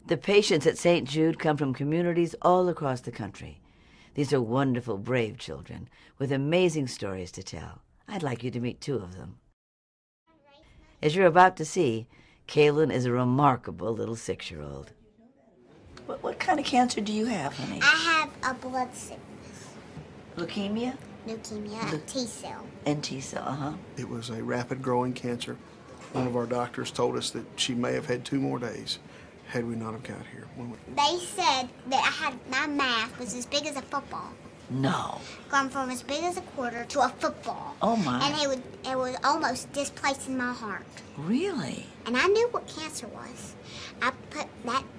The patients at St. Jude come from communities all across the country. These are wonderful, brave children with amazing stories to tell. I'd like you to meet 2 of them. As you're about to see, Kaylin is a remarkable little 6-year-old. What kind of cancer do you have, honey? I have a blood sickness. Leukemia? Leukemia, T-cell. And T-cell, uh-huh. It was a rapid growing cancer. One of our doctors told us that she may have had 2 more days had we not have got here. They said that my mass was as big as a football. No. Gone from as big as a quarter to a football. Oh, my. And it was almost displacing my heart. Really? And I knew what cancer was. I put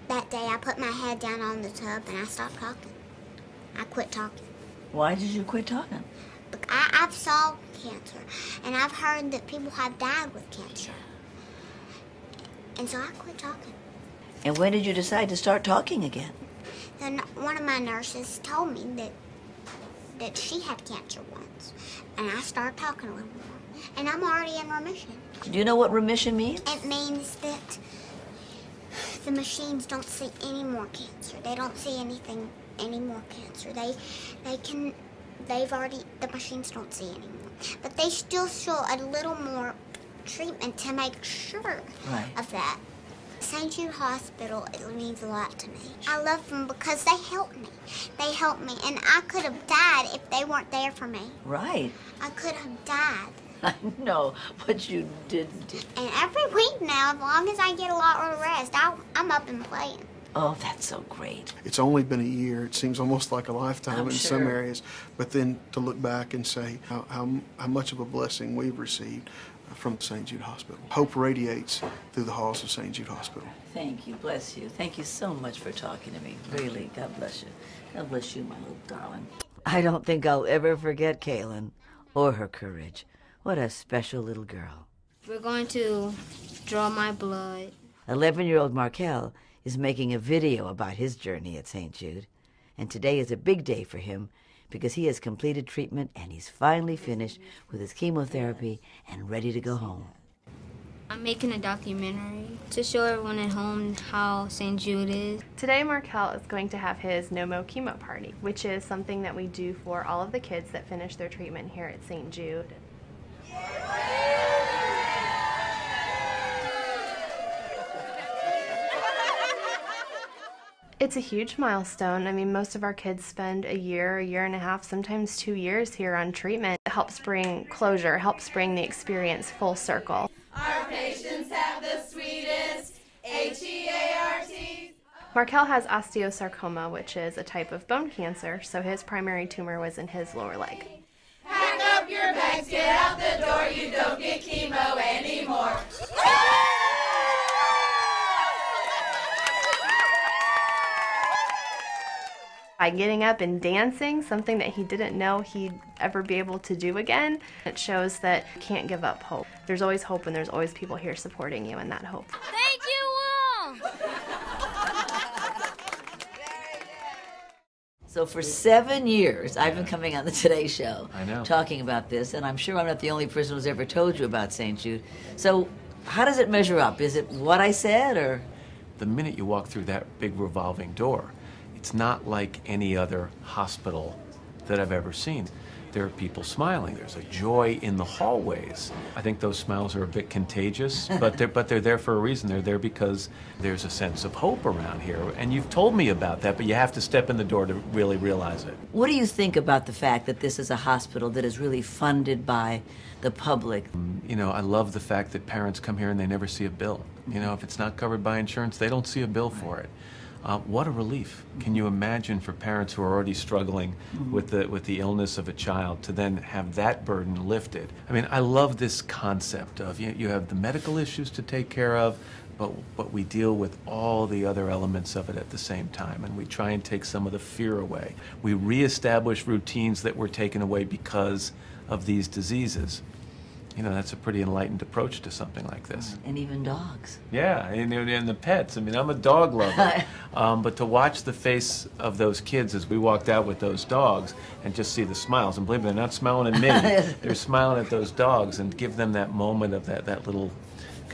that day I put my head down on the tub and I stopped talking. I quit talking. Why did you quit talking? I've saw cancer, and I've heard that people have died with cancer. And so I quit talking. And when did you decide to start talking again? Then one of my nurses told me that she had cancer once, and I started talking a little more. And I'm already in remission. Do you know what remission means? It means that the machines don't see any more cancer. They don't see any more cancer. The machines don't see anymore. But they still show a little more treatment to make sure of that. St. Jude Hospital, it means a lot to me. I love them because they help me. They help me, and I could have died if they weren't there for me. Right. I could have died. I know, but you didn't. And every week now, as long as I get a lot of rest, I'm up and playing. Oh, that's so great. It's only been a year. It seems almost like a lifetime in some areas. But then to look back and say how much of a blessing we've received from St. Jude Hospital. Hope radiates through the halls of St. Jude Hospital. Thank you. Bless you. Thank you so much for talking to me. Really, God bless you. God bless you, my little darling. I don't think I'll ever forget Kaylin or her courage. What a special little girl. We're going to draw my blood. 11-year-old Markel is making a video about his journey at St. Jude. And today is a big day for him because he has completed treatment and he's finally finished with his chemotherapy and ready to go home. I'm making a documentary to show everyone at home how St. Jude is. Today, Markel is going to have his No-Mo chemo party, which is something that we do for all of the kids that finish their treatment here at St. Jude. It's a huge milestone. I mean, most of our kids spend a year and a half, sometimes 2 years here on treatment. It helps bring closure, helps bring the experience full circle. Our patients have the sweetest HEART. Markel has osteosarcoma, which is a type of bone cancer, so his primary tumor was in his lower leg. Pack up your bags, get out the door, you don't get chemo anymore. By getting up and dancing, something that he didn't know he'd ever be able to do again, it shows that you can't give up hope. There's always hope and there's always people here supporting you in that hope. Thank you all! So for 7 years, I've been coming on the Today Show talking about this, and I'm sure I'm not the only person who's ever told you about St. Jude. So how does it measure up? Is it what I said, or? The minute you walk through that big revolving door, it's not like any other hospital that I've ever seen. There are people smiling. There's a joy in the hallways. I think those smiles are a bit contagious, but they're there for a reason. They're there because there's a sense of hope around here. And you've told me about that, but you have to step in the door to really realize it. What do you think about the fact that this is a hospital that is really funded by the public? You know, I love the fact that parents come here and they never see a bill. You know, if it's not covered by insurance, they don't see a bill for it. What a relief. Can you imagine for parents who are already struggling with the illness of a child to then have that burden lifted? I mean, I love this concept of you have the medical issues to take care of, but we deal with all the other elements of it at the same time, and we try and take some of the fear away. We reestablish routines that were taken away because of these diseases. You know, that's a pretty enlightened approach to something like this. And even dogs. Yeah, and the pets. I mean, I'm a dog lover. But to watch the face of those kids as we walked out with those dogs and just see the smiles, and believe me, they're not smiling at me. They're smiling at those dogs, and give them that moment of that little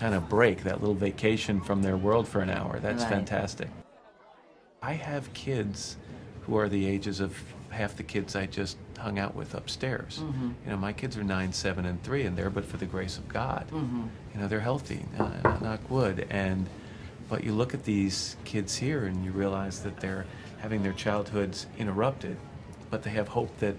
kind of break, that little vacation from their world for an hour. That's Right. fantastic. I have kids who are the ages of half the kids I just hung out with upstairs. You know, my kids are 9, 7, and 3, and they're but for the grace of God. You know, they're healthy, knock wood. But you look at these kids here and you realize that they're having their childhoods interrupted, but they have hope that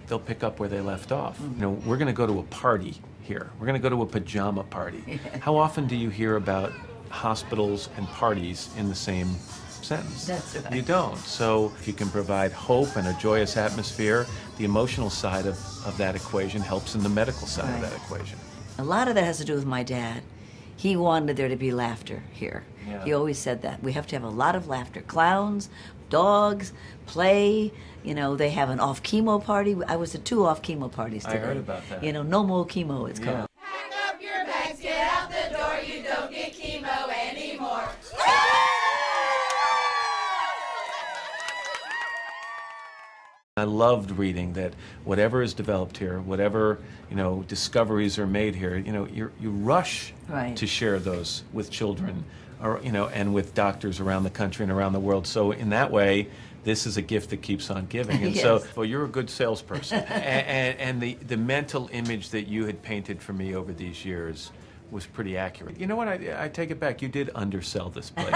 they'll pick up where they left off. You know, we're going to go to a party here. We're going to go to a pajama party. How often do you hear about hospitals and parties in the same sentence? That's right. You don't. So if you can provide hope and a joyous atmosphere, the emotional side of that equation helps in the medical side of that equation. A lot of that has to do with my dad. He wanted there to be laughter here. Yeah. He always said that. We have to have a lot of laughter. Clowns, dogs, play. You know, they have an off-chemo party. I was at 2 off-chemo parties today. I heard about that. You know, no more chemo, it's called. Pack up your bags, get out the door, you don't get chemo anymore. I loved reading that whatever is developed here, whatever, you know, discoveries are made here, you know, you rush Right. to share those with children, or, you know, and with doctors around the country and around the world. So in that way, this is a gift that keeps on giving. And Yes. so, well, you're a good salesperson. and the mental image that you had painted for me over these years was pretty accurate. You know what? I take it back. You did undersell this place.